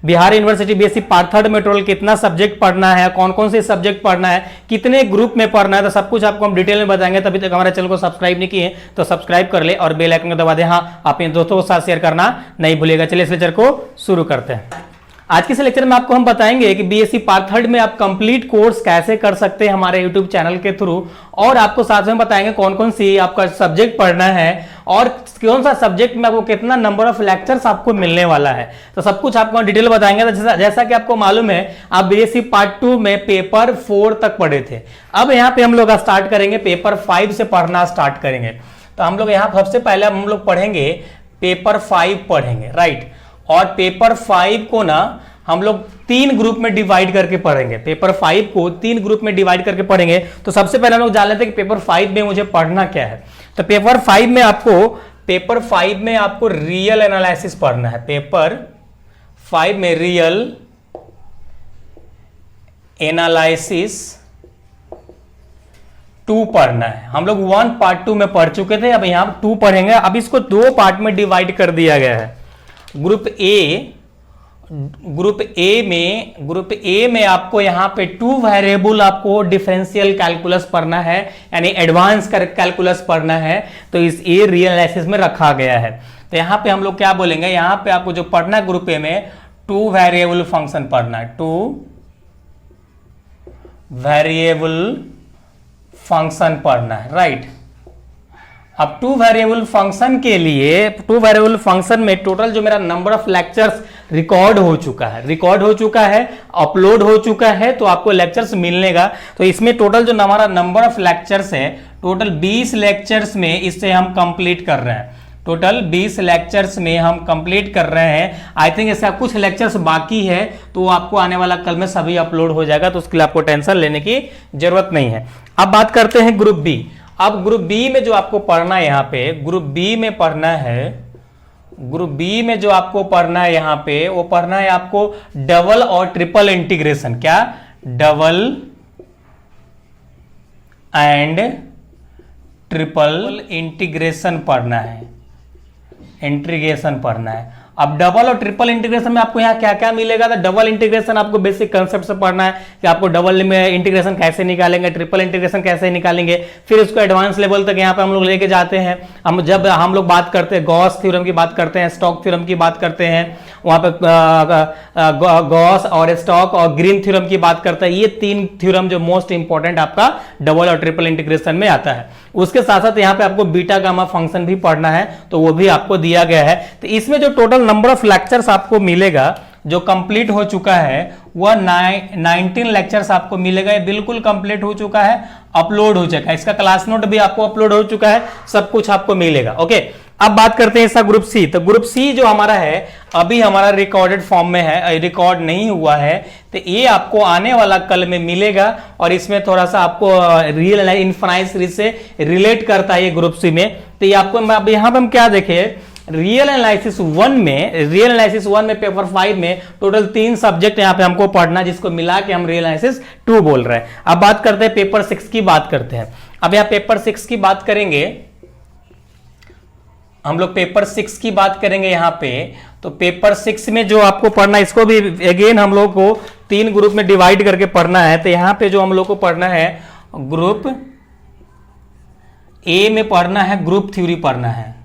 Bihar university BSc part third में total कितना subject पढ़ना है, कौन कौन से सब्जेक्ट पढ़ना है, कितने ग्रुप में पढ़ना है, तो सब कुछ आपको हम डिटेल में बताएंगे। तभी तक हमारे चैनल को सब्सक्राइब नहीं किए तो सब्सक्राइब कर ले और बेल आइकन को दबा दे। हाँ, आप इन दोस्तों के साथ शेयर करना नहीं भूलिएगा। चलिए इस लेक्चर को शुरू करते हैं। आज के इस लेक्चर में आपको हम बताएंगे कि बीएससी पार्ट थर्ड में आप कंप्लीट कोर्स कैसे कर सकते हैं हमारे यूट्यूब चैनल के थ्रू, और आपको साथ में बताएंगे कौन कौन सी आपका सब्जेक्ट पढ़ना है और कौन सा सब्जेक्ट में आपको कितना नंबर ऑफ लेक्चर्स आपको मिलने वाला है। तो सब कुछ आपको डिटेल बताएंगे। तो जैसा कि आपको मालूम है, आप बीएससी पार्ट 2 में पेपर 4 तक पढ़े थे। अब यहाँ पे हम लोग स्टार्ट करेंगे, पेपर 5 से पढ़ना स्टार्ट करेंगे। तो हम लोग यहाँ सबसे पहले हम लोग पढ़ेंगे पेपर 5 पढ़ेंगे, राइट। और पेपर 5 को ना हम लोग 3 ग्रुप में डिवाइड करके पढ़ेंगे। पेपर 5 को 3 ग्रुप में डिवाइड करके पढ़ेंगे। तो सबसे पहले हम लोग जान लेते हैं कि पेपर 5 में मुझे पढ़ना क्या है। तो पेपर 5 में आपको रियल एनालिसिस पढ़ना है। पेपर 5 में रियल एनालिसिस 2 पढ़ना है। हम लोग 1 पार्ट 2 में पढ़ चुके थे, अब यहां 2 पढ़ेंगे। अब इसको 2 पार्ट में डिवाइड कर दिया गया है। ग्रुप ए में आपको यहां पे 2 वेरिएबल आपको डिफरेंशियल कैलकुलस पढ़ना है, यानी एडवांस कैलकुलस पढ़ना है। तो इस ए रियल एनालिसिस में रखा गया है। तो यहां पे हम लोग क्या बोलेंगे, यहां पे आपको जो पढ़ना है ग्रुप ए में 2 वेरिएबल फंक्शन पढ़ना है। 2 वेरिएबल फंक्शन पढ़ना है, राइट। अब 2 वेरिएबल फंक्शन के लिए 2 वेरिएबल फंक्शन में टोटल जो मेरा नंबर ऑफ लेक्चर्स रिकॉर्ड हो चुका है, अपलोड हो चुका है, तो आपको लेक्चर्स मिलने का। तो इसमें टोटल जो हमारा नंबर ऑफ लेक्चर्स है, टोटल 20 लेक्चर्स में इससे हम कंप्लीट कर रहे हैं। टोटल 20 लेक्चर्स में हम कंप्लीट कर रहे हैं। आई थिंक ऐसा कुछ लेक्चर्स बाकी है, तो आपको आने वाला कल में सभी अपलोड हो जाएगा, तो उसके लिए आपको टेंशन लेने की जरूरत नहीं है। अब बात करते हैं ग्रुप बी। अब ग्रुप बी में जो आपको पढ़ना है, यहाँ पे ग्रुप बी में पढ़ना है, ग्रुप बी में जो आपको पढ़ना है यहाँ पे, वो पढ़ना है आपको डबल और ट्रिपल इंटीग्रेशन। क्या? डबल एंड ट्रिपल इंटीग्रेशन पढ़ना है, इंटीग्रेशन पढ़ना है। अब डबल और ट्रिपल इंटीग्रेशन में आपको यहाँ क्या क्या मिलेगा, तो डबल इंटीग्रेशन आपको बेसिक कंसेप्ट से पढ़ना है कि आपको डबल में इंटीग्रेशन कैसे निकालेंगे, ट्रिपल इंटीग्रेशन कैसे निकालेंगे, फिर उसको एडवांस लेवल तक यहाँ पे हम लोग लेके जाते हैं। जब हम लोग बात करते हैं गॉस थ्योरम की बात करते हैं, स्टोक थ्योरम की बात करते हैं, वहाँ पे गॉस और स्टोक और ग्रीन थ्योरम की बात करते हैं। ये 3 थ्योरम जो मोस्ट इंपॉर्टेंट आपका डबल और ट्रिपल इंटीग्रेशन में आता है। उसके साथ साथ यहाँ पे आपको बीटा गामा फंक्शन भी पढ़ना है, तो वो भी आपको दिया गया है। तो इसमें जो टोटल नंबर ऑफ लेक्चर्स आपको मिलेगा, जो कंप्लीट हो चुका है, वह 19 लेक्चर्स आपको मिलेगा। ये बिल्कुल कंप्लीट हो चुका है, अपलोड हो चुका है। इसका क्लास नोट भी आपको अपलोड हो चुका है, सब कुछ आपको मिलेगा। ओके, अब बात करते हैं इसका ग्रुप सी। तो ग्रुप सी जो हमारा है, अभी हमारा रिकॉर्डेड फॉर्म में है, रिकॉर्ड नहीं हुआ है, तो ये आपको आने वाला कल में मिलेगा। और इसमें थोड़ा सा आपको रियल इन्फिनाइट सीरीज से रिलेट करता है ये ग्रुप सी में। तो ये आपको अब यहाँ पे हम क्या देखें, रियल एनालिसिस 1 में पेपर 5 में टोटल 3 सब्जेक्ट यहाँ पे हमको पढ़ना, जिसको मिला के हम रियल एनालिसिस 2 बोल रहे हैं। अब बात करते हैं पेपर 6 की बात करते हैं। अब यहाँ पेपर 6 की बात करेंगे हम लोग, पेपर 6 की बात करेंगे यहाँ पे। तो पेपर 6 में जो आपको पढ़ना है, इसको भी अगेन हम लोग को 3 ग्रुप में डिवाइड करके पढ़ना है। तो यहाँ पे जो हम लोग को पढ़ना है, ग्रुप ए में पढ़ना है, ग्रुप थ्योरी पढ़ना है,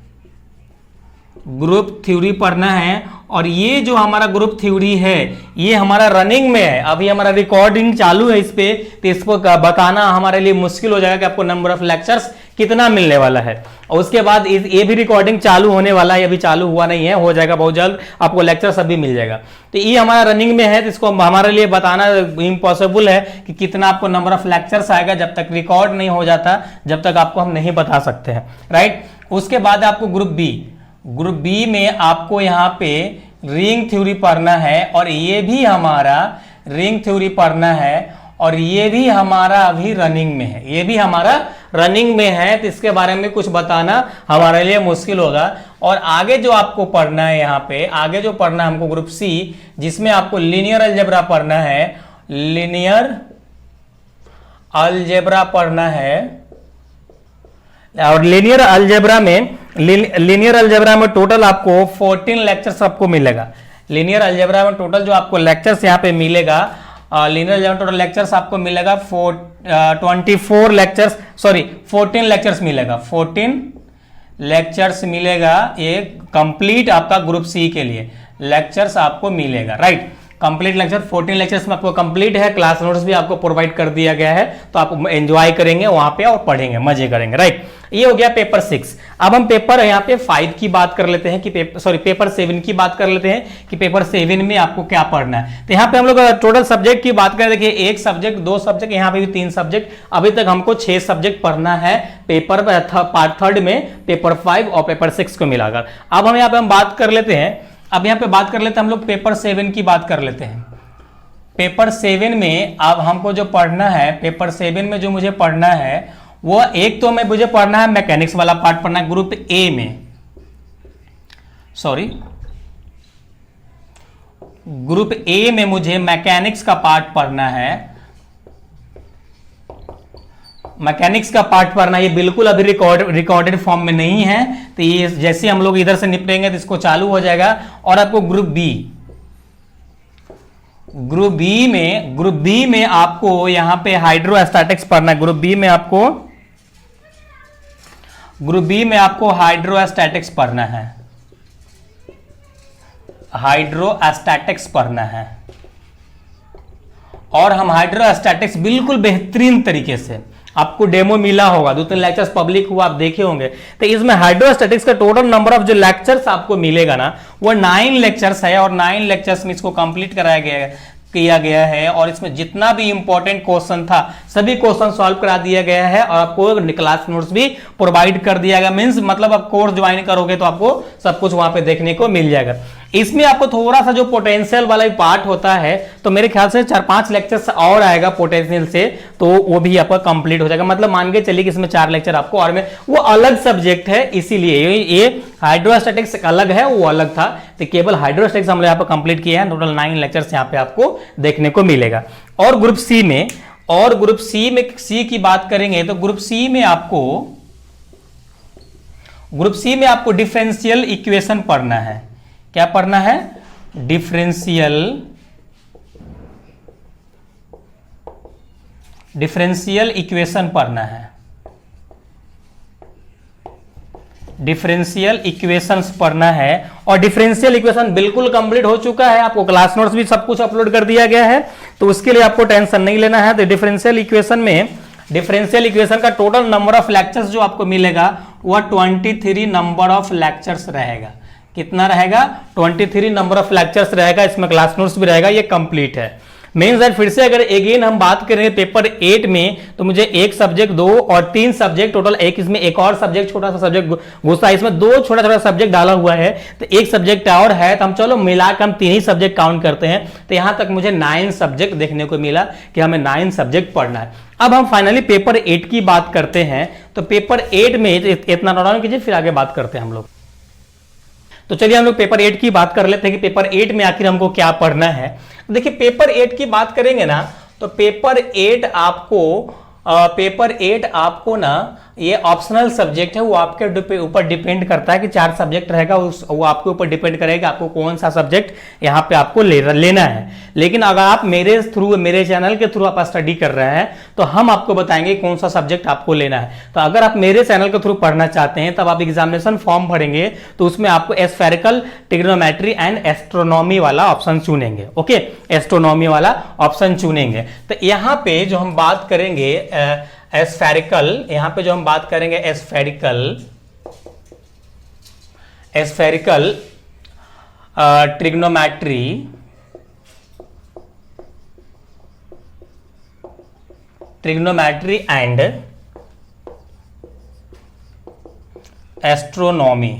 ग्रुप थ्योरी पढ़ना है। और ये जो हमारा ग्रुप थ्योरी है, ये हमारा रनिंग में है, अभी हमारा रिकॉर्डिंग चालू है इस पे। तो इसको बताना हमारे लिए मुश्किल हो जाएगा कि आपको नंबर ऑफ लेक्चर्स कितना मिलने वाला है। और उसके बाद ये भी रिकॉर्डिंग चालू होने वाला है, अभी चालू हुआ नहीं है, हो जाएगा बहुत जल्द, आपको लेक्चर्स अभी मिल जाएगा। तो ये हमारा रनिंग में है, तो इसको हमारे लिए बताना इम्पॉसिबल है कि कितना आपको नंबर ऑफ लेक्चर्स आएगा। जब तक रिकॉर्ड नहीं हो जाता, जब तक आपको हम नहीं बता सकते हैं, राइट। उसके बाद आपको ग्रुप बी में आपको यहाँ पे रिंग थ्योरी पढ़ना है, और ये भी हमारा रिंग थ्योरी पढ़ना है, और ये भी हमारा अभी रनिंग में है, ये भी हमारा रनिंग में है। तो इसके बारे में कुछ बताना हमारे लिए मुश्किल होगा। और आगे जो आपको पढ़ना है, यहाँ पे आगे जो पढ़ना है हमको ग्रुप सी, जिसमें आपको लीनियर अलजेब्रा पढ़ना है, लीनियर अलजेब्रा पढ़ना है। और लीनियर अलजेब्रा में टोटल आपको 14 लेक्चर्स आपको मिलेगा। लीनियर अलजेब्रा में टोटल जो आपको लेक्चर्स यहाँ पे मिलेगा, लीनियर अलजेब्रा टोटल लेक्चर्स आपको मिलेगा 24 लेक्चर्स, सॉरी 14 लेक्चर्स मिलेगा, 14 लेक्चर्स मिलेगा। ये कंप्लीट आपका ग्रुप सी के लिए लेक्चर्स आपको मिलेगा, राइट। कंप्लीट लेक्चर 14 लेक्चर्स में आपको कंप्लीट है, क्लास नोट्स भी आपको प्रोवाइड कर दिया गया है, तो आप एंजॉय करेंगे वहां पे और पढ़ेंगे, मजे करेंगे, राइट। ये हो गया पेपर 6। अब हम पेपर यहाँ पे 5 की बात कर लेते हैं कि पेपर 7 की बात कर लेते हैं कि पेपर 7 में आपको क्या पढ़ना है। तो यहाँ पे हम लोग टोटल सब्जेक्ट की बात करें, देखिए 1 सब्जेक्ट 2 सब्जेक्ट, यहाँ पे भी 3 सब्जेक्ट, अभी तक हमको 6 सब्जेक्ट पढ़ना है पेपर पार्ट 3 में, पेपर 5 और पेपर 6 को मिलाकर। अब हम यहाँ पे बात कर लेते हैं, अब यहाँ पे बात कर लेते हैं हम लोग पेपर 7 की बात कर लेते हैं। पेपर 7 में अब हमको जो पढ़ना है, पेपर 7 में जो मुझे पढ़ना है वो एक तो मैं मुझे पढ़ना है मैकेनिक्स वाला पार्ट पढ़ना है ग्रुप ए में, सॉरी ग्रुप ए में मुझे मैकेनिक्स का पार्ट पढ़ना है, मैकेनिक्स का पार्ट पढ़ना। ये बिल्कुल अभी रिकॉर्डेड फॉर्म में नहीं है, तो ये जैसे हम लोग इधर से निपटेंगे तो इसको चालू हो जाएगा। और आपको ग्रुप बी में आपको यहां पे हाइड्रोस्टैटिक्स पढ़ना है। ग्रुप बी में आपको हाइड्रोस्टैटिक्स पढ़ना है, हाइड्रोस्टैटिक्स पढ़ना है। और हम हाइड्रोस्टैटिक्स बिल्कुल बेहतरीन तरीके से, आपको डेमो मिला होगा, 2-3 लेक्चर्स पब्लिक हुआ, आप देखे होंगे। तो इसमें हाइड्रोस्टैटिक्स का टोटल नंबर ऑफ जो लेक्चर्स आपको मिलेगा ना, वो 9 लेक्चर्स है, और 9 लेक्चर्स में इसको कंप्लीट किया गया है। और इसमें जितना भी इंपॉर्टेंट क्वेश्चन था सभी क्वेश्चन सॉल्व करा दिया गया है, और आपको क्लास नोट्स भी प्रोवाइड कर दिया गया। मींस मतलब आप कोर्स ज्वाइन करोगे तो आपको सब कुछ वहां पे देखने को मिल जाएगा। इसमें आपको थोड़ा सा जो पोटेंशियल वाला पार्ट होता है, तो मेरे ख्याल से 4-5 लेक्चर्स और आएगा पोटेंशियल से, तो वो भी आपका कंप्लीट हो जाएगा। मतलब मान के चलिए कि इसमें 4 लेक्चर आपको, और में वो अलग सब्जेक्ट है, इसीलिए ये हाइड्रोस्टैटिक्स अलग है, वो अलग था। तो केवल हाइड्रोस्टैटिक्स हम लोग यहाँ पे कंप्लीट किए हैं। टोटल 9 लेक्चर्स यहाँ पे आपको देखने को मिलेगा। और ग्रुप सी की बात करेंगे तो ग्रुप सी में आपको डिफरेंशियल इक्वेशन पढ़ना है। क्या पढ़ना है? डिफरेंशियल इक्वेशन पढ़ना है। डिफरेंशियल इक्वेशंस पढ़ना है। और डिफरेंशियल इक्वेशन बिल्कुल कंप्लीट हो चुका है, आपको क्लास नोट्स भी सब कुछ अपलोड कर दिया गया है, तो उसके लिए आपको टेंशन नहीं लेना है। तो डिफरेंशियल इक्वेशन का टोटल नंबर ऑफ लेक्चर्स जो आपको मिलेगा वह 23 नंबर ऑफ लेक्चर्स रहेगा। कितना रहेगा? 23 नंबर ऑफ लेक्चर्स रहेगा। इसमें क्लास नोट्स भी रहेगा। ये कंप्लीट है। मीन्स दैट फिर से अगर अगेन हम बात करें पेपर 8 में, तो मुझे 1 सब्जेक्ट 2 और 3 सब्जेक्ट टोटल, इसमें एक और सब्जेक्ट छोटा सा सब्जेक्ट घुसा है, इसमें 2 छोटा सब्जेक्ट डाला हुआ है, तो 1 सब्जेक्ट और है, तो हम चलो मिलाकर हम 3 ही सब्जेक्ट काउंट करते हैं। तो यहां तक मुझे 9 सब्जेक्ट देखने को मिला कि हमें 9 सब्जेक्ट पढ़ना है। अब हम फाइनली पेपर 8 की बात करते हैं। तो पेपर 8 में इतना नोट डाउन कीजिए, फिर आगे बात करते हैं हम लोग। तो चलिए हम लोग पेपर 8 की बात कर लेते हैं कि पेपर 8 में आखिर हमको क्या पढ़ना है। देखिए पेपर 8 की बात करेंगे ना, तो पेपर 8 आपको ना ये ऑप्शनल सब्जेक्ट है, वो आपके ऊपर डिपेंड करता है कि 4 सब्जेक्ट रहेगा, वो आपके ऊपर डिपेंड करेगा आपको कौन सा सब्जेक्ट यहाँ पे आपको लेना है। लेकिन अगर आप मेरे चैनल के थ्रू आप स्टडी कर रहे हैं, तो हम आपको बताएंगे कौन सा सब्जेक्ट आपको लेना है। तो अगर आप मेरे चैनल के थ्रू पढ़ना चाहते हैं, तब आप एग्जामिनेशन फॉर्म भरेंगे, तो उसमें आपको स्फेरिकल, ट्रिग्नोमेट्री एंड एस्ट्रोनॉमी वाला ऑप्शन चुनेंगे। ओके, एस्ट्रोनॉमी वाला ऑप्शन चुनेंगे। तो यहाँ पे जो हम बात करेंगे एस्फेरिकल, यहां पे जो हम बात करेंगे spherical trigonometry and astronomy,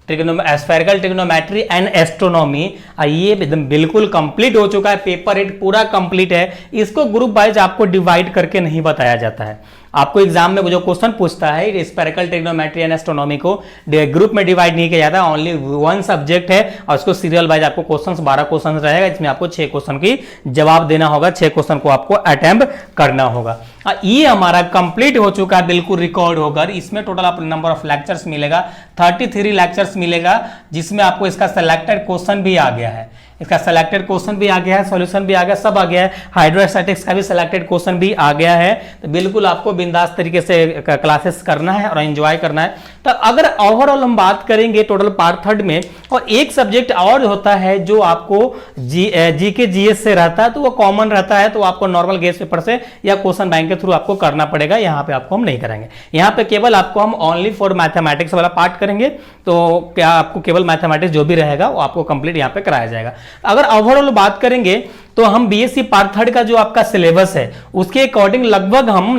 spherical trigonometry and astronomy, ये एकदम बिल्कुल कंप्लीट हो चुका है। पेपर 8 पूरा कंप्लीट है। इसको ग्रुप वाइज आपको डिवाइड करके नहीं बताया जाता है। आपको एग्जाम में जो क्वेश्चन पूछता है स्फेरिकल ट्रिग्नोमेट्री एंड एस्ट्रोनॉमी को ग्रुप में डिवाइड नहीं किया जाता, ओनली वन सब्जेक्ट है और उसको सीरियल वाइज आपको क्वेश्चन 12 क्वेश्चन रहेगा, इसमें आपको 6 क्वेश्चन की जवाब देना होगा, 6 क्वेश्चन को आपको अटेम्प्ट करना होगा। ये हमारा कंप्लीट हो चुका है, बिल्कुल रिकॉर्ड होकर। इसमें टोटल आपको नंबर ऑफ लेक्चर्स मिलेगा 33 लेक्चर्स मिलेगा, जिसमें आपको इसका सिलेक्टेड क्वेश्चन भी आ गया है, इसका सिलेक्टेड क्वेश्चन भी आ गया है, सॉल्यूशन भी आ गया, सब आ गया है। हाइड्रोस्टैटिक्स का भी सिलेक्टेड क्वेश्चन भी आ गया है। तो बिल्कुल आपको बिंदास तरीके से क्लासेस करना है और एंजॉय करना है। तो अगर ओवरऑल हम बात करेंगे टोटल पार्ट थर्ड में, और एक सब्जेक्ट और होता है जो आपको जी के जीएस से रहता है, तो वो कॉमन रहता है, तो आपको नॉर्मल गेस्ट पेपर से या क्वेश्चन बैंक के थ्रू आपको करना पड़ेगा। यहाँ पे आपको हम नहीं करेंगे, यहाँ पे केवल आपको हम ओनली फॉर मैथमेटिक्स वाला पार्ट करेंगे। तो क्या आपको केवल मैथमेटिक्स जो भी रहेगा वो आपको कंप्लीट यहाँ पे कराया जाएगा। अगर ओवरऑल बात करेंगे तो हम बीएससी पार्ट थर्ड का जो आपका सिलेबस है उसके अकॉर्डिंग लगभग हम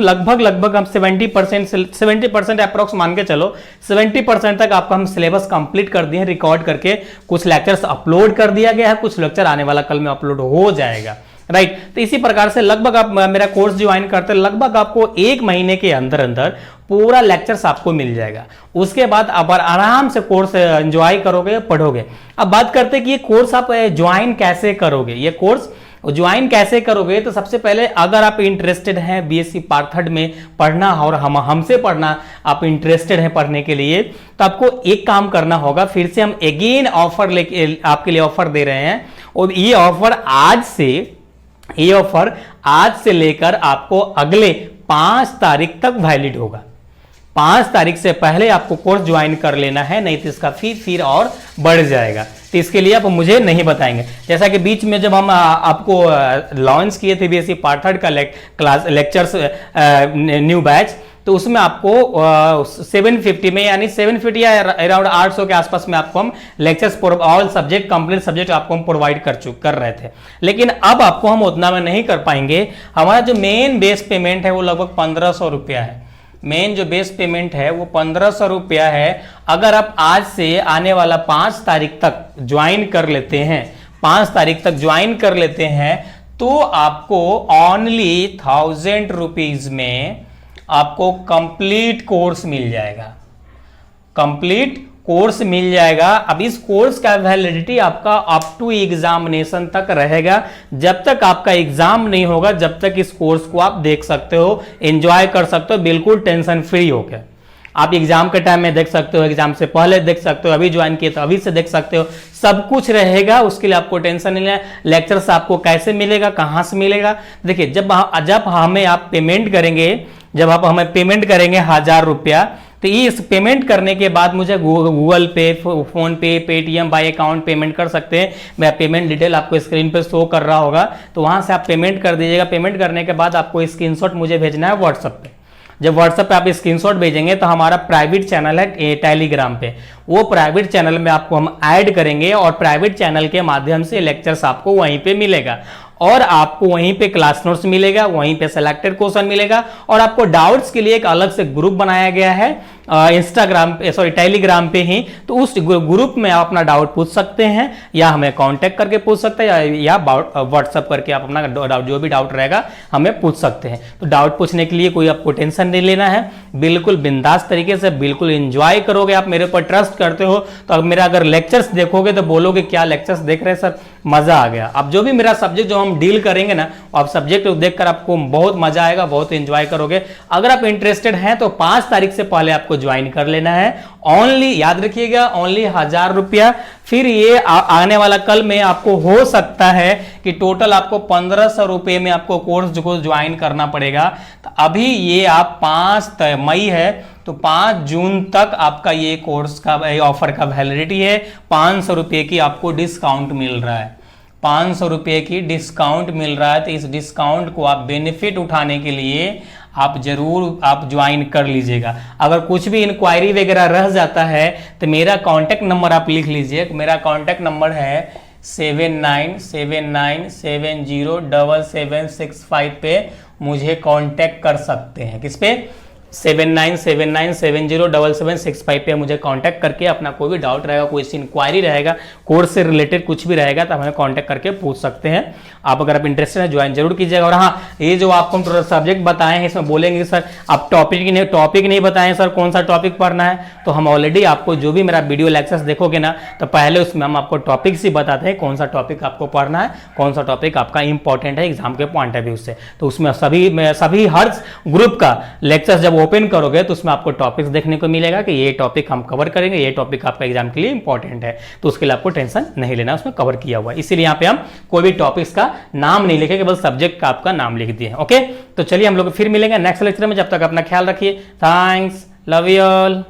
70% अप्रोक्स मान के चलो 70% तक आपका हम सिलेबस कंप्लीट कर दिए हैं, रिकॉर्ड करके। कुछ लेक्चर्स अपलोड कर दिया गया है, कुछ लेक्चर आने वाला कल में अपलोड हो जाएगा, राइट। तो इसी प्रकार से लगभग आप मेरा कोर्स ज्वाइन करते हैं, लगभग आपको 1 महीने के अंदर अंदर पूरा लेक्चर्स आपको मिल जाएगा। उसके बाद आप आराम से कोर्स एंजॉय करोगे, पढ़ोगे। अब बात करते हैं कि ये कोर्स आप ज्वाइन कैसे करोगे। ये कोर्स ज्वाइन कैसे करोगे, तो सबसे पहले अगर आप इंटरेस्टेड हैं बीएससी पार्ट थर्ड में पढ़ना और हमसे पढ़ना, आप इंटरेस्टेड हैं पढ़ने के लिए, तो आपको एक काम करना होगा। फिर से हम अगेन ऑफर लेके आपके लिए ऑफर दे रहे हैं, और ये ऑफर आज से लेकर आपको अगले 5 तारीख तक वैलिड होगा। 5 तारीख से पहले आपको कोर्स ज्वाइन कर लेना है, नहीं तो इसका फी फिर और बढ़ जाएगा। तो इसके लिए आप मुझे नहीं बताएंगे। जैसा कि बीच में जब हम आपको लॉन्च किए थे बीएससी पार्ट थर्ड का क्लास लेक्चर्स न्यू बैच, तो उसमें आपको 750 में, यानी 750 या अराउंड 800 के आसपास में आपको हम lectures for all subject, complete subject आपको हम प्रोवाइड कर रहे थे। लेकिन अब आपको हम उतना में नहीं कर पाएंगे। हमारा जो मेन बेस पेमेंट है वो लगभग 1500 रुपया है। मेन जो बेस पेमेंट है वो 1500 रुपया है। अगर आप आज से आने वाला 5 तारीख तक ज्वाइन कर लेते हैं, 5 तारीख तक ज्वाइन कर लेते हैं, तो आपको ओनली 1000 रुपीज में आपको कंप्लीट कोर्स मिल जाएगा, कंप्लीट कोर्स मिल जाएगा। अब इस कोर्स का वैलिडिटी आपका अप टू एग्जामिनेशन तक रहेगा। जब तक आपका एग्जाम नहीं होगा, जब तक इस कोर्स को आप देख सकते हो, एंजॉय कर सकते हो, बिल्कुल टेंशन फ्री होकर। आप एग्जाम के टाइम में देख सकते हो, एग्जाम से पहले देख सकते हो, अभी ज्वाइन किए तो अभी से देख सकते हो, सब कुछ रहेगा। उसके लिए आपको टेंशन नहीं है। लेक्चर्स आपको कैसे मिलेगा, कहां से मिलेगा, देखिए जब हमें आप पेमेंट करेंगे, जब आप हमें पेमेंट करेंगे 1000 रुपया, तो इस पेमेंट करने के बाद मुझे गूगल पे, फोन पे, पेटीएम बाय अकाउंट पेमेंट कर सकते हैं। मैं पेमेंट डिटेल आपको स्क्रीन पे शो कर रहा होगा, तो वहां से आप पेमेंट कर दीजिएगा। पेमेंट करने के बाद आपको स्क्रीनशॉट मुझे भेजना है व्हाट्सएप पे। जब व्हाट्सएप पे आप स्क्रीनशॉट भेजेंगे तो हमारा प्राइवेट चैनल है टेलीग्राम पे, वो प्राइवेट चैनल में आपको हम ऐड करेंगे, और प्राइवेट चैनल के माध्यम से लेक्चर्स आपको वहीं पे मिलेगा, और आपको वहीं पे क्लास नोट्स मिलेगा, वहीं पे सिलेक्टेड क्वेश्चन मिलेगा। और आपको डाउट्स के लिए एक अलग से ग्रुप बनाया गया है इंस्टाग्राम पे, सॉरी टेलीग्राम पे ही। तो उस ग्रुप में आप अपना डाउट पूछ सकते हैं, या हमें कांटेक्ट करके पूछ सकते हैं, या व्हाट्सअप करके आप अपना डाउट, जो भी डाउट रहेगा हमें पूछ सकते हैं। तो डाउट पूछने के लिए कोई आपको टेंशन नहीं लेना है, बिल्कुल बिंदास तरीके से बिल्कुल एंजॉय करोगे। आप मेरे ऊपर ट्रस्ट करते हो तो अब मेरा अगर लेक्चर्स देखोगे तो बोलोगे क्या लेक्चर्स देख रहे हैं सर, मजा आ गया। अब जो भी मेरा सब्जेक्ट जो हम डील करेंगे ना, आप सब्जेक्ट देखकर आपको बहुत मजा आएगा, बहुत एंजॉय करोगे। अगर आप इंटरेस्टेड हैं तो 5 तारीख से पहले आपको ज्वाइन कर लेना है। ओनली याद रखिएगा, ओनली 1000 रुपया। फिर ये आने वाला कल में आपको हो सकता है कि टोटल आपको 1500 रुपये में आपको कोर्स को ज्वाइन करना पड़ेगा। तो अभी ये आप 5 मई है, तो 5 जून तक आपका ये कोर्स का ऑफर का वैलिडिटी है। 500 रुपये की आपको डिस्काउंट मिल रहा है, 500 रुपये की डिस्काउंट मिल रहा है। तो इस डिस्काउंट को आप बेनिफिट उठाने के लिए आप जरूर आप ज्वाइन कर लीजिएगा। अगर कुछ भी इंक्वायरी वगैरह रह जाता है तो मेरा कॉन्टैक्ट नंबर आप लिख लीजिए। मेरा कॉन्टैक्ट नंबर है 7979707765 पे मुझे कांटेक्ट कर सकते हैं। किस पे? 7979707765 पे मुझे कांटेक्ट करके अपना कोई भी डाउट रहेगा, कोई सी इंक्वायरी रहेगा, कोर्स से रिलेटेड कुछ भी रहेगा तो हमें कांटेक्ट करके पूछ सकते हैं। आप अगर आप इंटरेस्टेड हैं ज्वाइन जरूर कीजिएगा। और हाँ, ये जो आपको हम सब्जेक्ट बताए हैं इसमें बोलेंगे सर आप टॉपिक नहीं बताएं सर कौन सा टॉपिक पढ़ना है, तो हम ऑलरेडी आपको जो भी मेरा वीडियो लेक्चर्स देखोगे ना तो पहले उसमें हम आपको टॉपिक्स ही बताते हैं कौन सा टॉपिक आपको पढ़ना है, कौन सा टॉपिक आपका इंपॉर्टेंट है एग्जाम के पॉइंट ऑफ व्यू से। तो उसमें सभी हर ग्रुप का लेक्चर्स जब ओपन करोगे तो उसमें आपको टॉपिक्स देखने को मिलेगा कि ये टॉपिक हम कवर करेंगे, ये टॉपिक आपका एग्जाम के लिए इंपॉर्टेंट है, तो उसके लिए आपको टेंशन नहीं लेना, उसमें कवर किया हुआ है। इसीलिए यहाँ पे हम कोई भी टॉपिक्स का नाम नहीं लिखे, केवल सब्जेक्ट का आपका नाम लिख दिए। ओके, तो चलिए हम लोग फिर मिलेंगे नेक्स्ट लेक्चर में, जब तक अपना ख्याल रखिए। Thanks, love you all.